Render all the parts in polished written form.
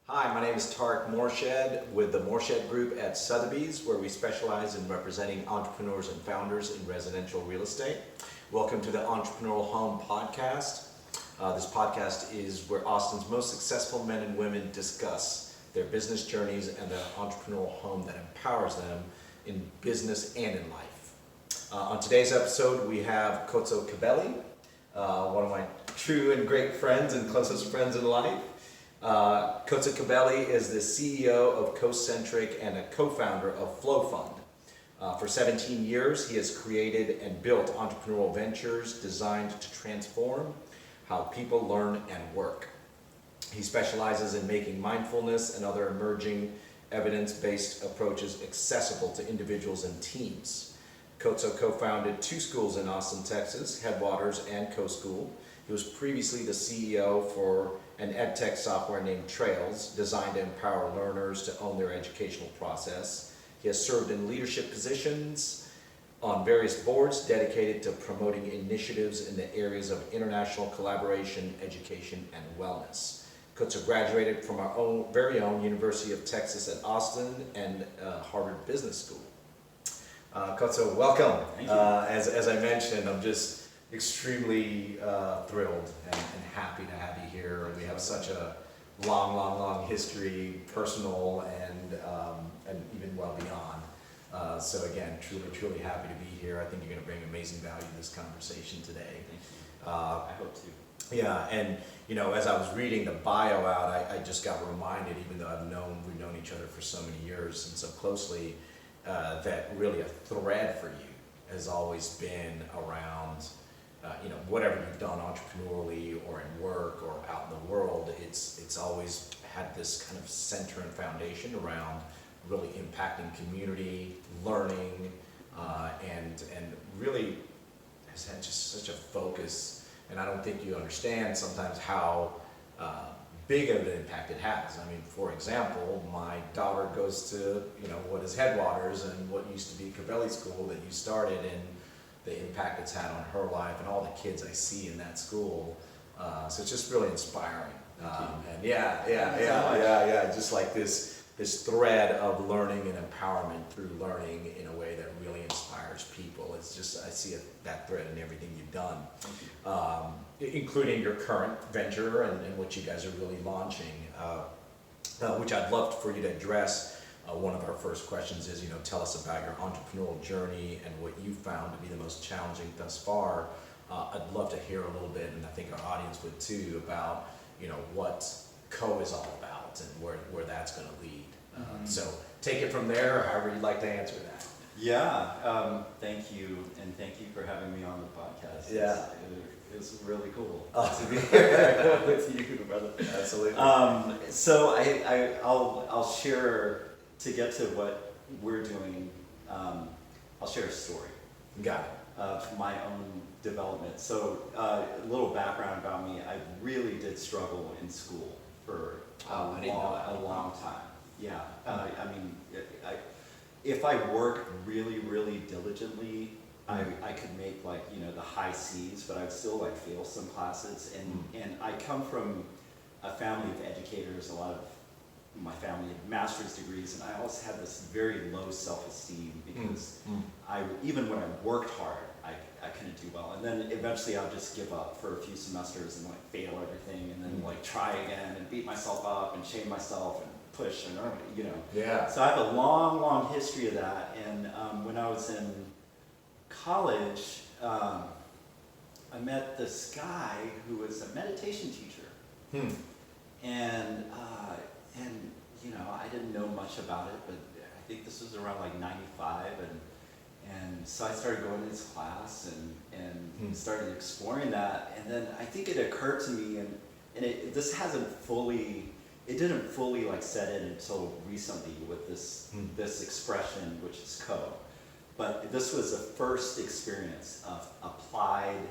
Hi, my name is Tarek Morshed with the Morshed Group at Sothebys, where we specialize in representing entrepreneurs and founders in residential real estate. Welcome to the Entrepreneurial Home Podcast. This podcast is where Austin's most successful men and women discuss their business journeys and the entrepreneurial home that empowers them in business and in life. On today's episode, we have Khotso Khabele, one of my true and great friends and closest friends in life. Khotso Khabele is the CEO of KoCentric and a co-founder of Flow Fund. For 17 years, he has created and built entrepreneurial ventures designed to transform how people learn and work. He specializes in making mindfulness and other emerging evidence-based approaches accessible to individuals and teams. Khotso co-founded two schools in Austin, Texas, Headwaters and KoSchool. He was previously the CEO for an edtech software named Trails, designed to empower learners to own their educational process. He has served in leadership positions on various boards dedicated to promoting initiatives in the areas of international collaboration, education, and wellness. Khotso graduated from our very own University of Texas at Austin and Harvard Business School. Khotso, welcome. Thank you. As I mentioned, I'm just extremely thrilled and happy to have you here. We have such a long history, personal and even well beyond. So again, truly happy to be here. I think you're going to bring amazing value to this conversation today. Thank you. I hope to. Yeah, and as I was reading the bio out, I just got reminded, even though we've known each other for so many years and so closely, that really a thread for you has always been around whatever you've done entrepreneurially or in work or out in the world, it's always had this kind of center and foundation around really impacting community, learning, and really has had just such a focus. And I don't think you understand sometimes how big of an impact it has. I mean, for example, my daughter goes to what is Headwaters and what used to be Khabele School that you started, and the impact it's had on her life and all the kids I see in that school. So it's just really inspiring. And just like this thread of learning and empowerment through learning in a way that really inspires people. It's just, I see that thread in everything you've done, including your current venture and what you guys are really launching, which I'd love for you to address. One of our first questions is, tell us about your entrepreneurial journey and what you found to be the most challenging thus far. I'd love to hear a little bit, and I think our audience would too, about what Co is all about and where that's going to lead. So take it from there, however you'd like to answer that. Yeah, thank you, and thank you for having me on the podcast. Yeah. It's really cool Oh. to be here with you, brother. Absolutely. So I'll share, to get to what we're doing, I'll share a story Got it. of my own development. So a little background about me: I really did struggle in school for a long time. Yeah, I mean, if I worked really diligently, I could make the high C's, but I'd still fail some classes. And I come from a family of educators. A lot of my family had master's degrees, and I always had this very low self-esteem because even when I worked hard, I couldn't do well. And then eventually I'll just give up for a few semesters and fail everything, and then try again and beat myself up and shame myself and push and Yeah. So I have a long history of that. And when I was in college, I met this guy who was a meditation teacher. And I didn't know much about it, but I think this was around 95, and so I started going to his class and started exploring that. And then I think it occurred to me, and this didn't fully set in until recently with this expression, which is Co. But this was the first experience of applied,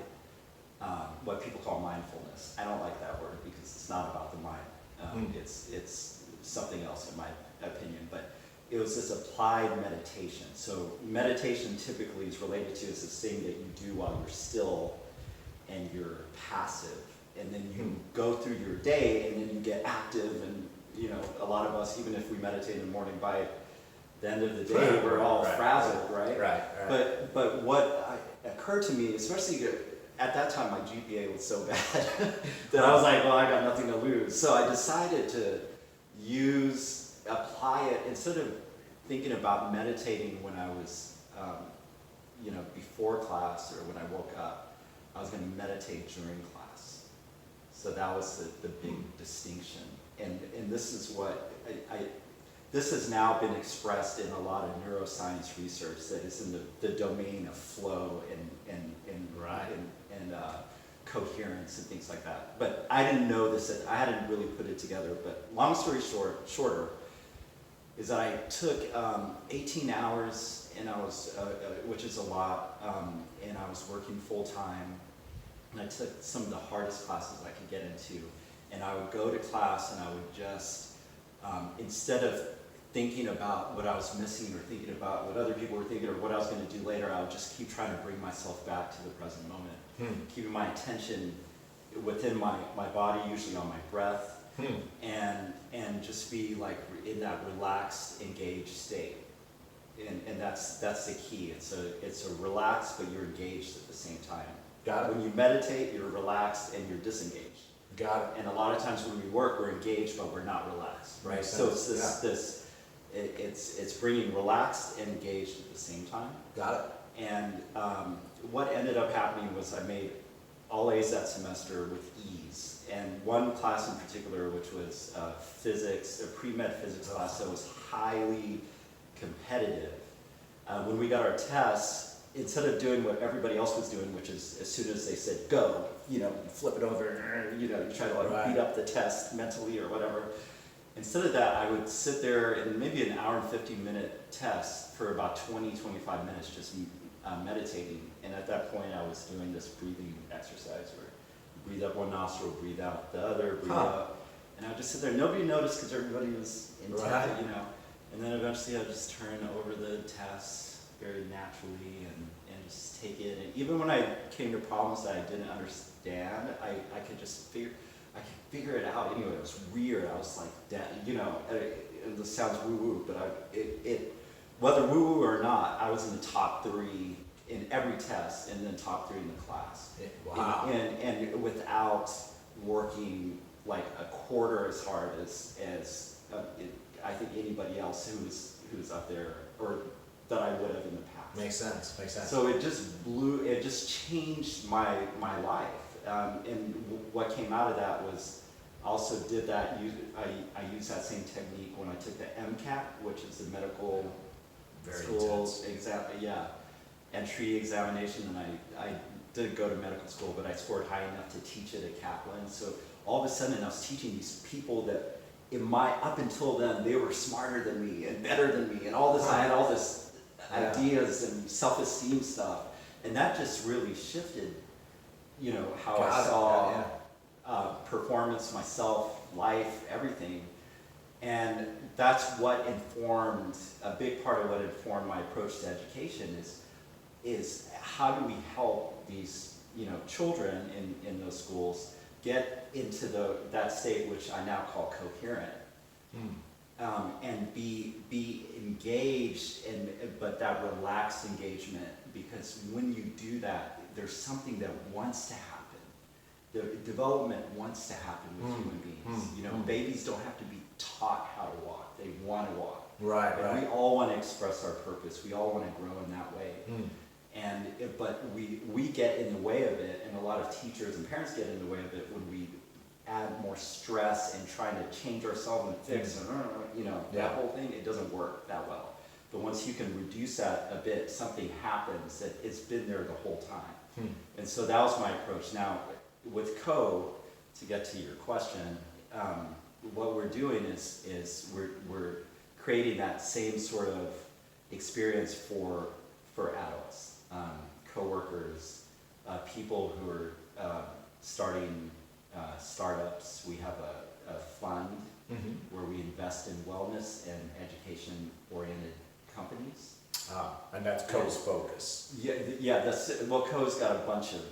what people call mindfulness. I don't like that word because it's not about the mind. It's something else in my opinion, but it was this applied meditation. So meditation typically is related to is this thing that you do while you're still and you're passive, and then you go through your day and then you get active and a lot of us, even if we meditate in the morning, by the end of the day, we're all frazzled, right? Right. But what occurred to me, especially at that time, my GPA was so bad that I was like, well, I got nothing to lose. So I decided to apply it, instead of thinking about meditating when I was, before class or when I woke up, I was going to meditate during class. So that was the big distinction. And this is what this has now been expressed in a lot of neuroscience research that is in the domain of flow and coherence and things like that. But I didn't know this, I hadn't really put it together. But long story shorter, is that I took 18 hours, and I was, which is a lot, and I was working full time, and I took some of the hardest classes I could get into, and I would go to class and I would just, instead of thinking about what I was missing or thinking about what other people were thinking or what I was going to do later, I would just keep trying to bring myself back to the present moment, keeping my attention within my body, usually on my breath, and just be like in that relaxed, engaged state. And that's the key. It's a relaxed, but you're engaged at the same time. Got it. When you meditate, you're relaxed and you're disengaged. Got it. And a lot of times when we work, we're engaged, but we're not relaxed. Right. So it's it's bringing relaxed and engaged at the same time. Got it. And what ended up happening was I made all A's that semester with E's. And one class in particular, which was physics, a pre-med physics class that was highly competitive. When we got our tests, instead of doing what everybody else was doing, which is as soon as they said go, you flip it over, you try to beat up the test mentally or whatever. Instead of that, I would sit there in maybe an hour and 15-minute test for about 20-25 minutes just meditating. And at that point, I was doing this breathing exercise where you breathe up one nostril, breathe out the other, breathe up. And I would just sit there. Nobody noticed because everybody was intent, And then eventually I would just turn over the test very naturally and just take it. And even when I came to problems that I didn't understand, I could just figure it out anyway. It was weird. I was like, this sounds woo-woo, but whether woo-woo or not, I was in the top 3 in every test and then top 3 in the class. Wow. And without working like a quarter as hard as I think anybody else who's up there or that I would have in the past. Makes sense. So it just changed my life. And what came out of that was I also did that, I used that same technique when I took the MCAT, which is the medical school entry examination, and I didn't go to medical school, but I scored high enough to teach it at Kaplan. So all of a sudden I was teaching these people that up until then, they were smarter than me and better than me and all this, I had all this ideas and self-esteem stuff. And that just really shifted, how I saw performance, myself, life, everything. And that's what informed, a big part of what informed my approach to education is how do we help these, children in those schools get into that state which I now call coherent, and be engaged, but that relaxed engagement, because when you do that, there's something that wants to happen. The development wants to happen with human beings. Babies don't have to be taught how to walk; they want to walk. Right. We all want to express our purpose. We all want to grow in that way. But we get in the way of it, and a lot of teachers and parents get in the way of it when we add more stress and trying to change ourselves and fix, that whole thing. It doesn't work that well. But once you can reduce that a bit, something happens that it's been there the whole time. And so that was my approach. Now, with to get to your question, what we're doing is we're creating that same sort of experience for adults. Coworkers, people who are starting startups. We have a fund where we invest in wellness and education-oriented companies. And that's Co's focus. Co's got a bunch of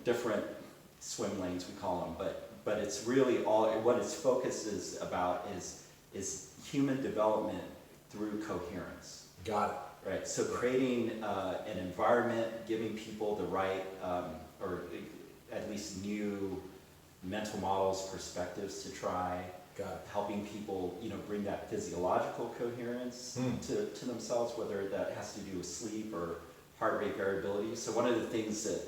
different swim lanes, we call them, but but it's really what its focus is about is human development through coherence. Got it. Right, so creating an environment, giving people the right, or at least new mental models, perspectives to try, helping people, bring that physiological coherence to themselves, whether that has to do with sleep or heart rate variability. So one of the things that,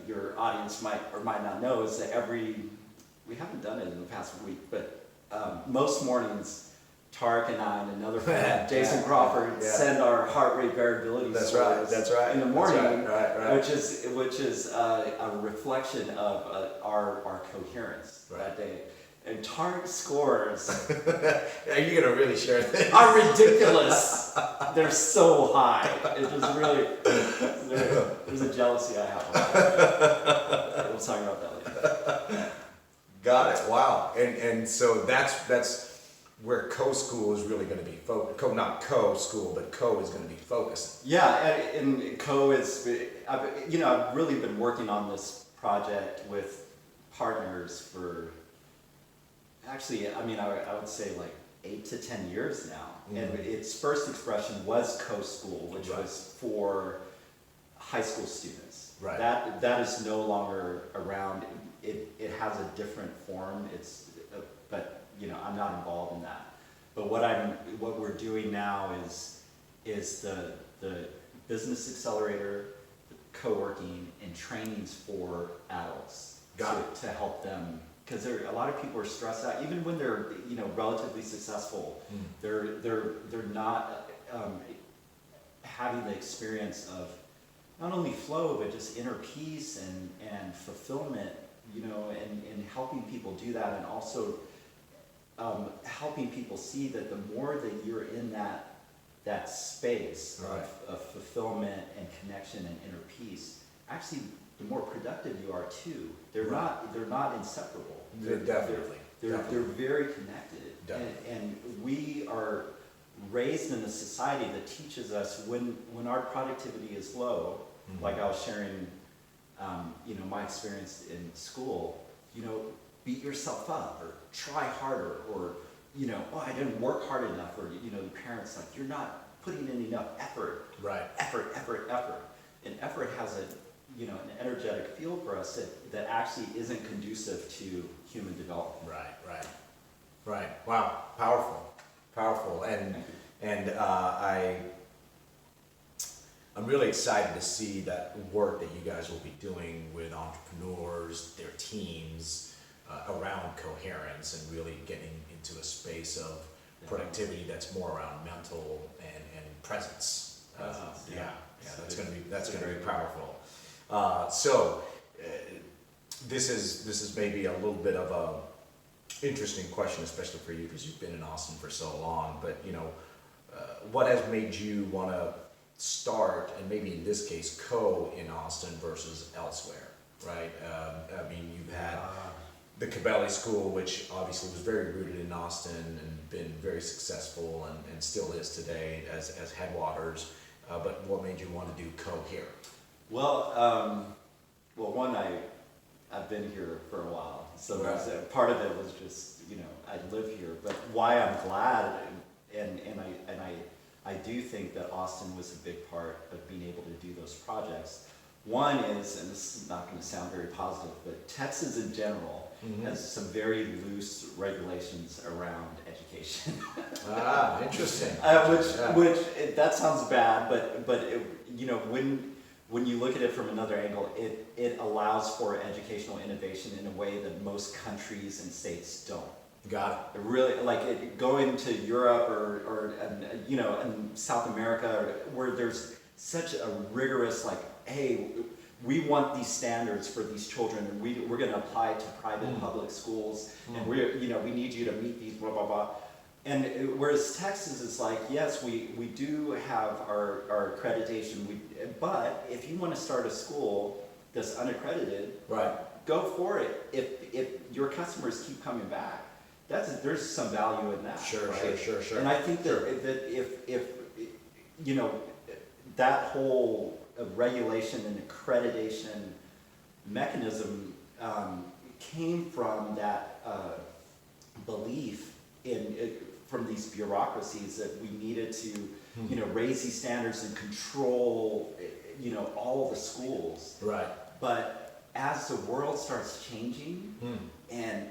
your audience might or might not know is that we haven't done it in the past week, but most mornings, Tarek and I and another friend, Jason Crawford, send our heart rate variability scores in the morning, which is a reflection of our coherence that day. And Tarek's scores are you gonna really share this? are ridiculous. They're so high. It just really there's a jealousy I have about it. We'll talk about that later. Got it. Wow. And so that's where KoSchool is really going to be focused. Not KoSchool, but Ko is going to be focused. Yeah, and Ko is, I've really been working on this project with partners for, actually, I would say like 8 to 10 years now. And its first expression was KoSchool, which was for high school students. Right. That is no longer around. It has a different form. But I'm not involved in that. But what we're doing now is the business accelerator, co-working, and trainings for adults to help them, because a lot of people are stressed out, even when they're relatively successful. They're not having the experience of not only flow but just inner peace and fulfillment, and helping people do that, and also helping people see that the more that you're in that space of fulfillment and connection and inner peace, actually the more productive you are too. They're not inseparable. They're definitely. They're very connected. And we are raised in a society that teaches us when our productivity is low, like I was sharing my experience in school, beat yourself up or try harder, or I didn't work hard enough, or the parents like, you're not putting in enough effort. Right. Effort. And effort has an energetic field for us that actually isn't conducive to human development. Right. Wow. Powerful. And I'm really excited to see that work that you guys will be doing with entrepreneurs, their teams, around coherence, and really getting into a space of productivity that's more around mental and presence. That's gonna be powerful. So this is maybe a little bit of a interesting question, especially for you because you've been in Austin for so long. But what has made you want to start, and maybe in this case, in Austin versus elsewhere, right? You've had the Khabele School, which obviously was very rooted in Austin and been very successful and still is today as Headwaters. But what made you want to do here? Well, one, I've been here for a while, so part of it was just I live here. But why I'm glad, and I do think that Austin was a big part of being able to do those projects. One is, and this is not going to sound very positive, but Texas in general has some very loose regulations around education. Interesting. Which that sounds bad, but when you look at it from another angle, it allows for educational innovation in a way that most countries and states don't. Got it. Really, going to Europe or in South America, where there's such a rigorous hey, we want these standards for these children, and we're going to apply to private public schools, and we need you to meet these blah blah blah. And whereas Texas is yes, we do have our accreditation, but if you want to start a school that's unaccredited, go for it. If your customers keep coming back, there's some value in that. Sure. And I think that if that whole regulation and accreditation mechanism came from that belief from these bureaucracies that we needed to, raise these standards and control, all the schools. Right. But as the world starts changing, and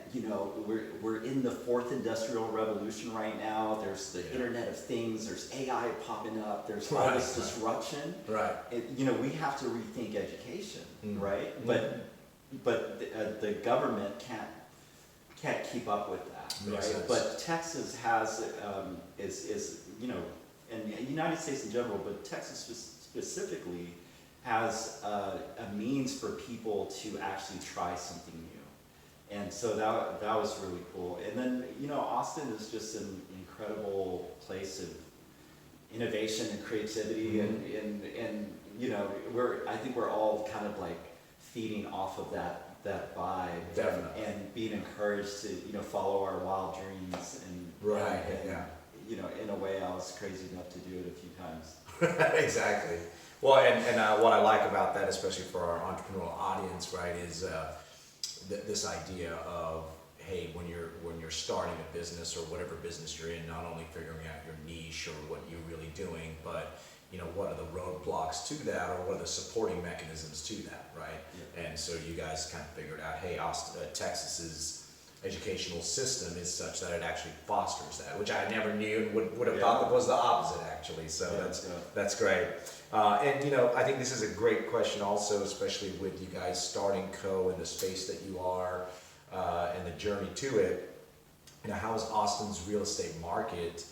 we're in the fourth industrial revolution right now. There's the Internet of Things. There's AI popping up. There's all this disruption. Right. We have to rethink education, right? But the government can't keep up with that, Makes right? sense. But Texas has and the United States in general, but Texas specifically has a means for people to actually try something new. And so that was really cool. And then, Austin is just an incredible place of innovation and creativity, and I think we're all kind of like feeding off of that vibe. Definitely. And being encouraged to, follow our wild dreams and in a way I was crazy enough to do it a few times. Exactly. Well, and what I like about that, especially for our entrepreneurial audience, right, is this idea of, hey, when you're starting a business or whatever business you're in, not only figuring out your niche or what you're really doing, but what are the roadblocks to that, or what are the supporting mechanisms to that, right? Yeah. And so you guys kind of figured out, hey, Texas's educational system is such that it actually fosters that, which I never knew and would have thought that was the opposite, actually. So that's great. And I think this is a great question also, especially with you guys starting Co in the space that you are, and the journey to it. How has Austin's real estate market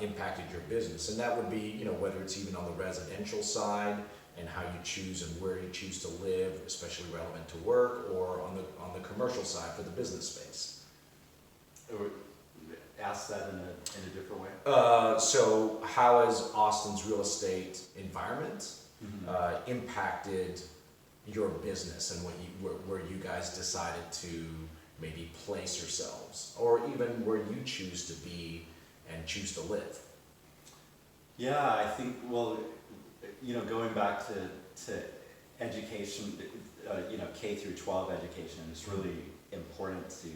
impacted your business? And that would be, whether it's even on the residential side and how you choose and where you choose to live, especially relevant to work, or on the commercial side for the business space. Ask that in a different way. So how has Austin's real estate environment impacted your business, and where you guys decided to maybe place yourselves, or even where you choose to be and choose to live? Yeah, I think, going back to education, K through 12 education is really important to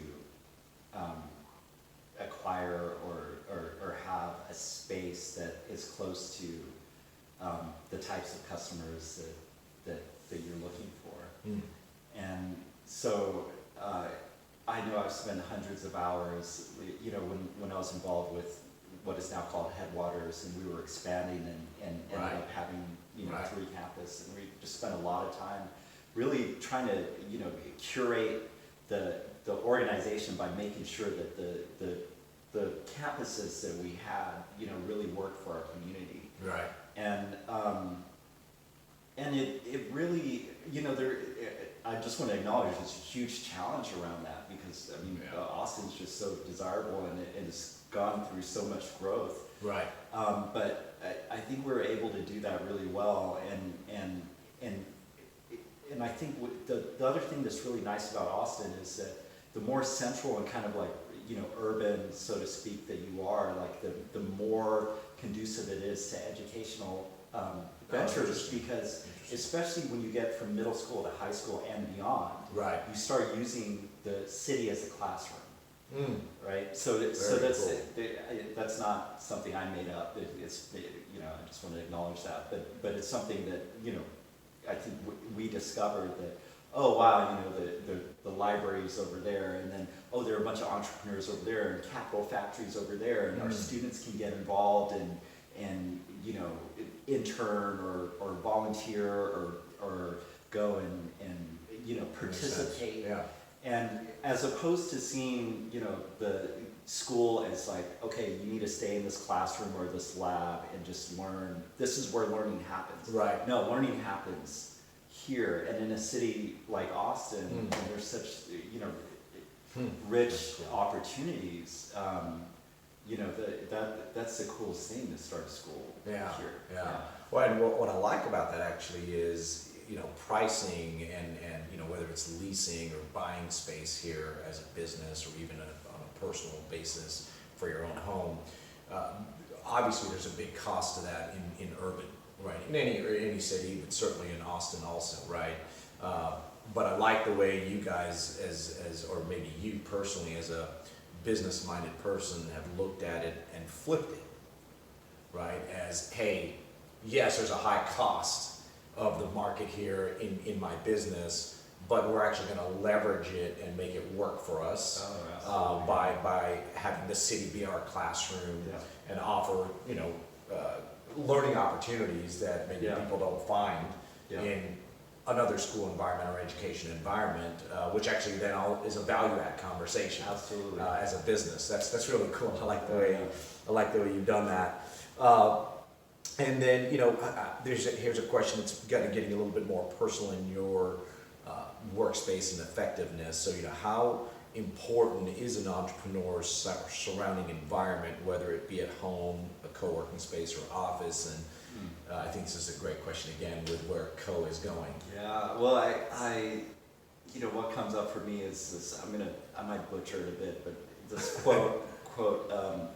acquire or have a space that is close to the types of customers that you're looking for. And so I know I've spent hundreds of hours, when I was involved with what is now called Headwaters, and we were expanding and ended up having 3 campuses, and we just spent a lot of time really trying to curate the organization by making sure that the campuses that we had really worked for our community. Right. And it really, I just want to acknowledge there's a huge challenge around that, because Austin's just so desirable, and it's gone through so much growth. Right. But I think we're able to do that really well, and I think the other thing that's really nice about Austin is that the more central and kind of like urban, so to speak, that you are, like the more conducive it is to educational ventures, because especially when you get from middle school to high school and beyond, right, you start using the city as a classroom. Right, so that's not something I made up. It's I just want to acknowledge that, but it's something that I think we discovered that, oh wow, the library's over there, and then there are a bunch of entrepreneurs over there, and capital factories over there, and our students can get involved and intern or volunteer or go and participate. Yeah. And as opposed to seeing, the school as like, okay, you need to stay in this classroom or this lab and just learn. This is where learning happens. Right. No, learning happens here, and in a city like Austin, and there's such, rich opportunities. That's the coolest thing to start a school here. Yeah. Well, and what I like about that actually is, pricing and whether it's leasing or buying space here as a business, or even on a personal basis for your own home. Obviously, there's a big cost to that in urban, right? In any city, but certainly in Austin also, right? But I like the way you guys, or maybe you personally, as a business-minded person, have looked at it and flipped it, right? As, hey, yes, there's a high cost of the market here in my business, but we're actually going to leverage it and make it work for us by having the city be our classroom and offer, learning opportunities that maybe people don't find in another school environment or education environment, which actually then is a value add conversation. Absolutely. As a business. That's really cool. I like the way you've done that. And then, here's a question that's getting a little bit more personal in your workspace and effectiveness. So, how important is an entrepreneur's surrounding environment, whether it be at home, a co-working space, or office? And I think this is a great question again with where co is going. Yeah, well, I what comes up for me is this. I might butcher it a bit, but this quote,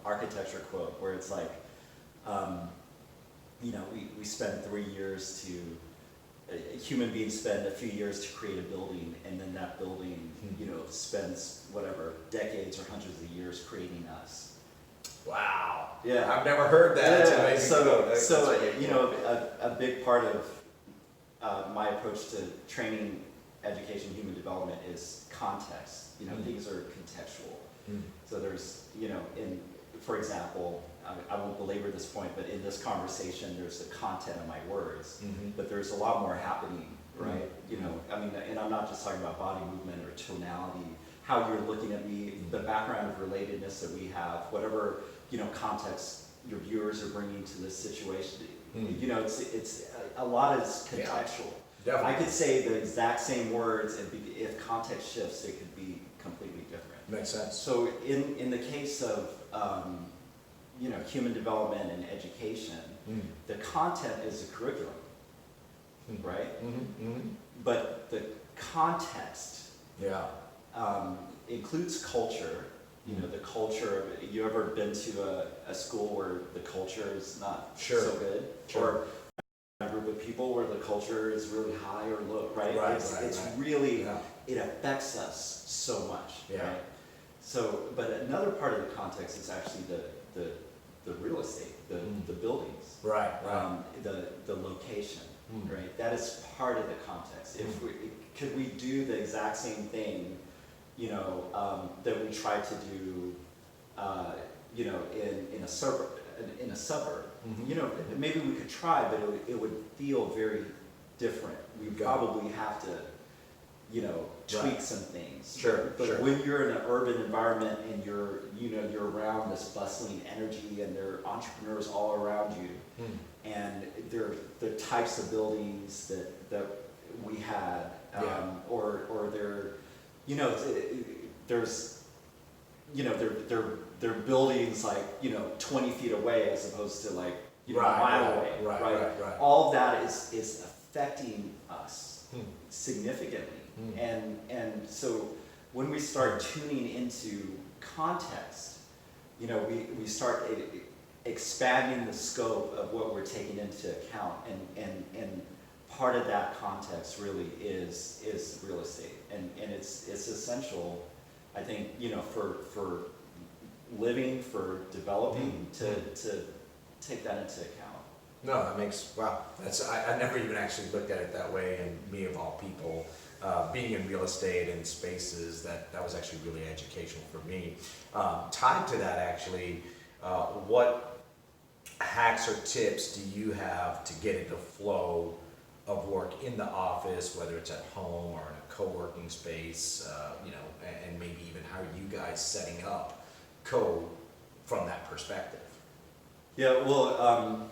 architecture quote, where it's like, we spend 3 years human beings spend a few years to create a building, and then that building, spends whatever, decades or hundreds of years creating us. Wow. Yeah. I've never heard that. It's amazing. A big part of my approach to training, education, human development is context. Things are contextual. So there's, for example, I won't belabor this point, but in this conversation, there's the content of my words, but there's a lot more happening, right? And I'm not just talking about body movement or tonality, how you're looking at me, the background of relatedness that we have, whatever, context your viewers are bringing to this situation. It's a lot is contextual. Yeah, I could say the exact same words, and if context shifts, it could be completely different. Makes sense. So in the case of human development and education, the content is the curriculum, right? But the context includes culture. The culture. You ever been to a school where the culture is not so good, or a group of people where the culture is really high or low, right? It's really it affects us so much, right? So, but another part of the context is actually the real estate, the buildings, the location, right? That is part of the context. Could we do the exact same thing, that we try to do, in a suburb, maybe we could try, but it would feel very different. We probably have to, tweak some things. But when you're in an urban environment and you're around this bustling energy and there are entrepreneurs all around you, and they're types of buildings that we had, or they're, there's, they're buildings like 20 feet away as opposed to like a mile away, right? All of that is affecting us significantly. And so when we start tuning into context, we start expanding the scope of what we're taking into account, and part of that context really is real estate, and it's essential, I think, for living, for developing, to take that into account. No, that makes, wow, I never even actually looked at it that way, and me of all people, being in real estate and spaces, that was actually really educational for me. Tied to that, actually, what hacks or tips do you have to get into flow of work in the office, whether it's at home or in a co-working space, and maybe even how are you guys setting up from that perspective? Yeah, well,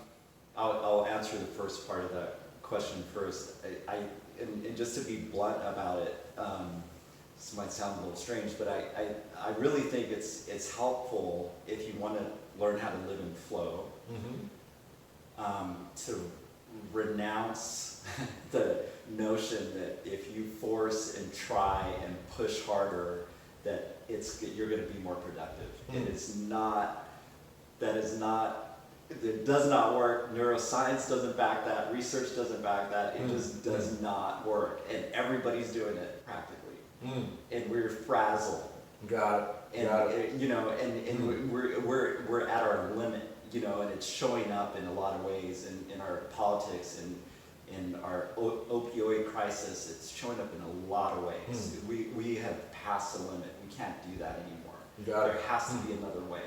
I'll answer the first part of that question first. And just to be blunt about it, this might sound a little strange, but I really think it's helpful if you want to learn how to live in flow, to renounce the notion that if you force and try and push harder, that you're going to be more productive. It is not. That is not it does not work. Neuroscience doesn't back that. Research doesn't back that. It just does not work. And everybody's doing it practically. And we're frazzled. Got it. Got it. You know, and we're at our limit, you know, and it's showing up in a lot of ways in our politics and in our opioid crisis. It's showing up in a lot of ways. We have passed the limit. We can't do that anymore. There has to be another way.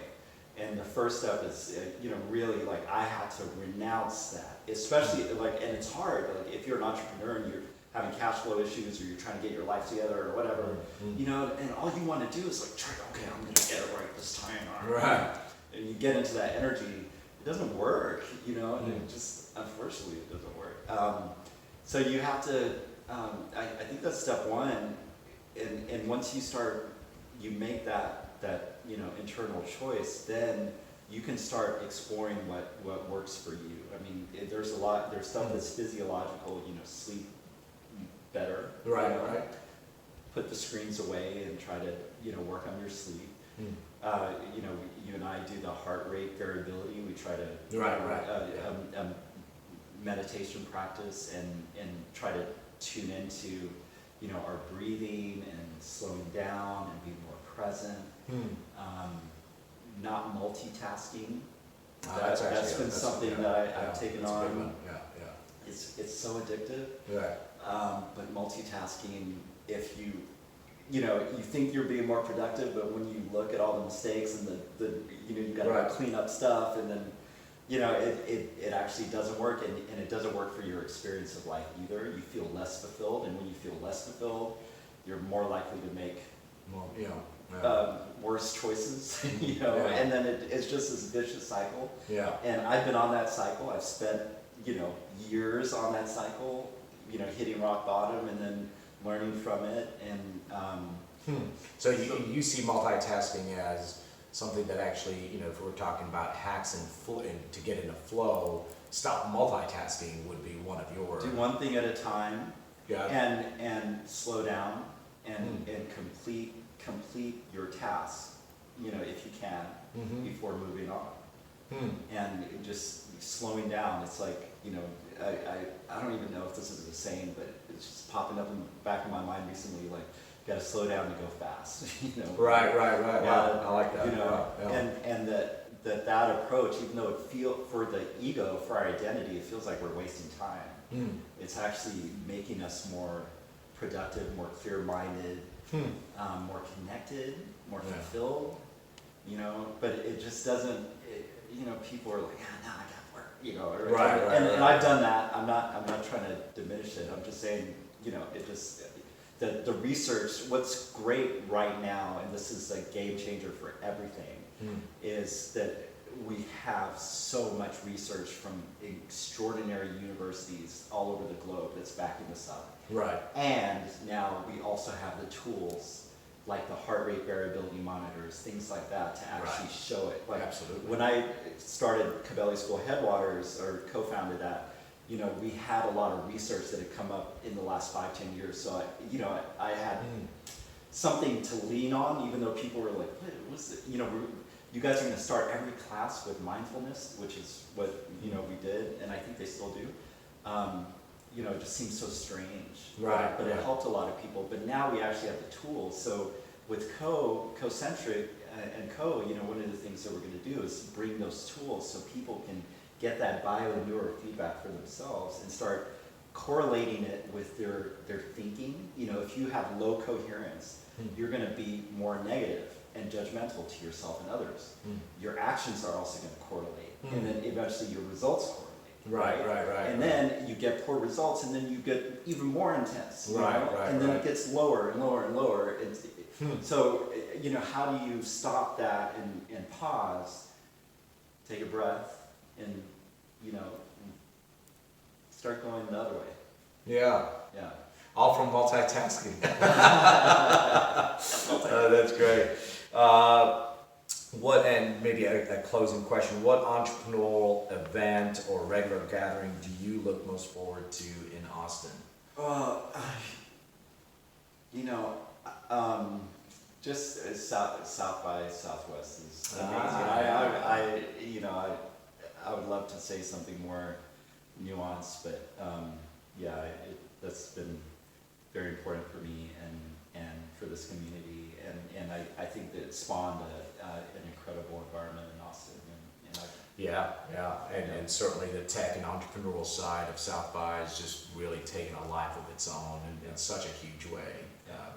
And the first step is, you know, really, like, I had to renounce that, especially, like, and it's hard, like, if you're an entrepreneur and you're having cash flow issues or you're trying to get your life together or whatever, you know, and all you want to do is, like, try, okay, I'm going to get it right this time. Right. And you get into that energy, it doesn't work, you know, and it just, unfortunately, it doesn't work. So you have to, I think that's step one, and once you start, you make that you know, internal choice, then you can start exploring what works for you. I mean, there's stuff that's physiological, you know, sleep better. Right, you know, right. Put the screens away and try to, you know, work on your sleep. You know, you and I do the heart rate variability. We try to meditation practice and try to tune into, you know, our breathing and slowing down and being more present. Not multitasking. That's been something that I've taken on. It's so addictive. But multitasking, if you know, you think you're being more productive, but when you look at all the mistakes and the you know, you got to clean up stuff, and then, you know, it actually doesn't work, and it doesn't work for your experience of life either. You feel less fulfilled, and when you feel less fulfilled, you're more likely to make worse choices, you know, and then it's just this vicious cycle. And I've been on that cycle. I've spent, you know, years on that cycle, you know, hitting rock bottom and then learning from it. And So you see multitasking as something that actually, you know, if we're talking about hacks and to get into flow, stop multitasking would be one of your... Do one thing at a time, and slow down and complete your tasks, you know, if you can, before moving on. And just slowing down, it's like, you know, I don't even know if this is a saying, but it's just popping up in the back of my mind recently, like, you gotta slow down to go fast, you know. Right. Yeah, I like that. You know, and that approach, even though for the ego, for our identity, it feels like we're wasting time. It's actually making us more productive, more clear-minded, more connected, more fulfilled, you know. But it just doesn't, you know, people are like, no, I got work, you know. And I've done that. I'm not trying to diminish it. I'm just saying, you know, it just, the research, what's great right now, and this is a game changer for everything, is that we have so much research from extraordinary universities all over the globe that's backing this up. And now we also have the tools like the heart rate variability monitors, things like that, to actually show it. Like, when I started Khabele School Headwaters, or co-founded that, you know, we had a lot of research that had come up in the last 5-10 years. So I had something to lean on, even though people were like, what was it? You know, you guys are going to start every class with mindfulness, which is what, you know, we did, and I think they still do. You know, it just seems so strange. But it helped a lot of people. But now we actually have the tools. So with KoCentric and you know, one of the things that we're going to do is bring those tools so people can get that biofeedback for themselves and start correlating it with their thinking. You know, if you have low coherence, you're going to be more negative and judgmental to yourself and others. Your actions are also going to correlate, and then eventually your results correlate. And then you get poor results, and then you get even more intense. And then it gets lower and lower and lower. So, you know, how do you stop that and pause, take a breath, and, you know, start going the other way? All from multitasking. That's great. And maybe a closing question, what entrepreneurial event or regular gathering do you look most forward to in Austin? You know, just South by Southwest is amazing. I would love to say something more nuanced, but that's been very important for me and for this community, and I think that it spawned an incredible environment in Austin, and certainly the tech and entrepreneurial side of South by has just really taken a life of its own in such a huge way.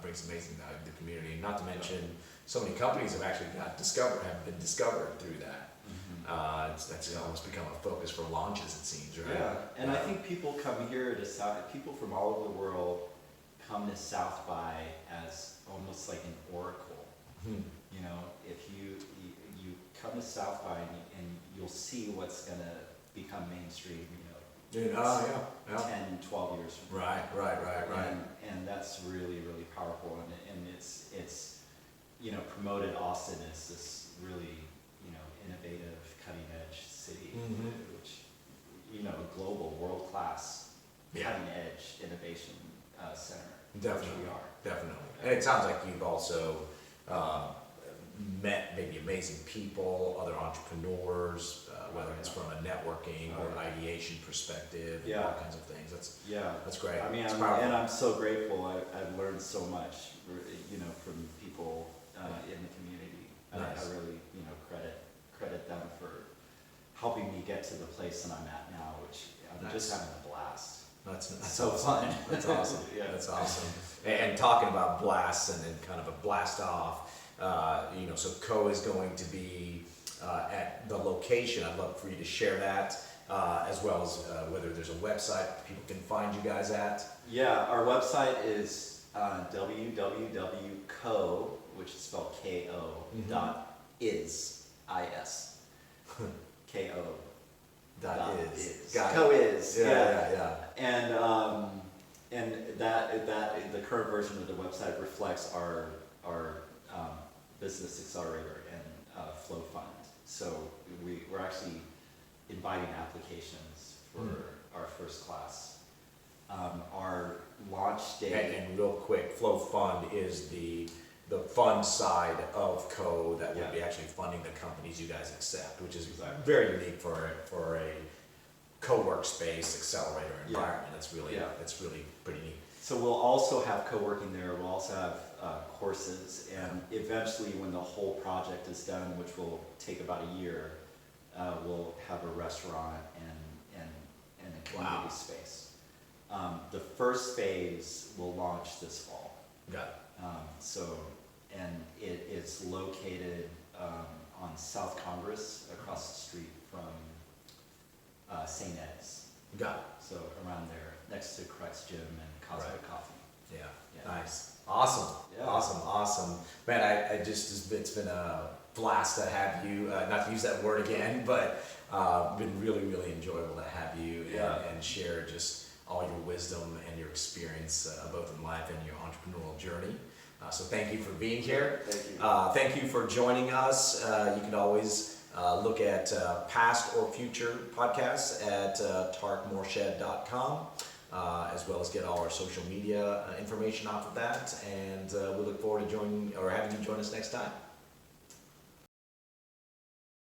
Brings amazing value to the community. Not to mention, so many companies have actually have been discovered through that. That's almost become a focus for launches, it seems, right? Yeah, and I think people come here to people from all over the world come to South by as almost like an oracle. You know, if you come to South by and you'll see what's gonna become mainstream, 10, 12 years from now. Right. And that's really, really powerful, and it's promoted Austin as this really, innovative, cutting edge city, which, global, world class, cutting edge innovation center. Definitely, which we are. definitely. And it sounds like you've also met maybe amazing people, other entrepreneurs, whether it's from a networking or ideation perspective, all kinds of things. That's great. I mean, it's I'm so grateful. I've learned so much, from people in the community. Nice. I really, credit them for helping me get to the place that I'm at now, which I'm just having a blast. That's so awesome. fun. That's awesome. Yeah. That's awesome. And talking about blasts and then kind of a blast off, so Co is going to be at the location. I'd love for you to share that, as well as whether there's a website people can find you guys at. Yeah, our website is www.ko, which is spelled K-O, .is, I-S, K-O. .is. Co-is, Yeah. And that the current version of the website reflects our business accelerator and flow fund. So we're actually inviting applications for our first class. Our launch date. And real quick, Flow Fund is the fund side of Co that will be actually funding the companies you guys accept, which is very unique for a co-workspace accelerator environment. That's really pretty neat. So we'll also have co-working there. We'll also have courses, and eventually, when the whole project is done, which will take about a year, we'll have a restaurant and a community space. The first phase will launch this fall. Got it. It's located on South Congress, across the street from St. Ed's. Got it. So around there, next to Crux Gym and Khotso Coffee. Yeah. Nice. Awesome. Yeah. Awesome. Man, it's been a blast to have you, not to use that word again, but been really, really enjoyable to have you and share just all your wisdom and your experience, both in life and your entrepreneurial journey. So thank you for being here. Thank you. Thank you for joining us. You can always look at past or future podcasts at tarekmorshed.com, as well as get all our social media information off of that. And we look forward to having you join us next time.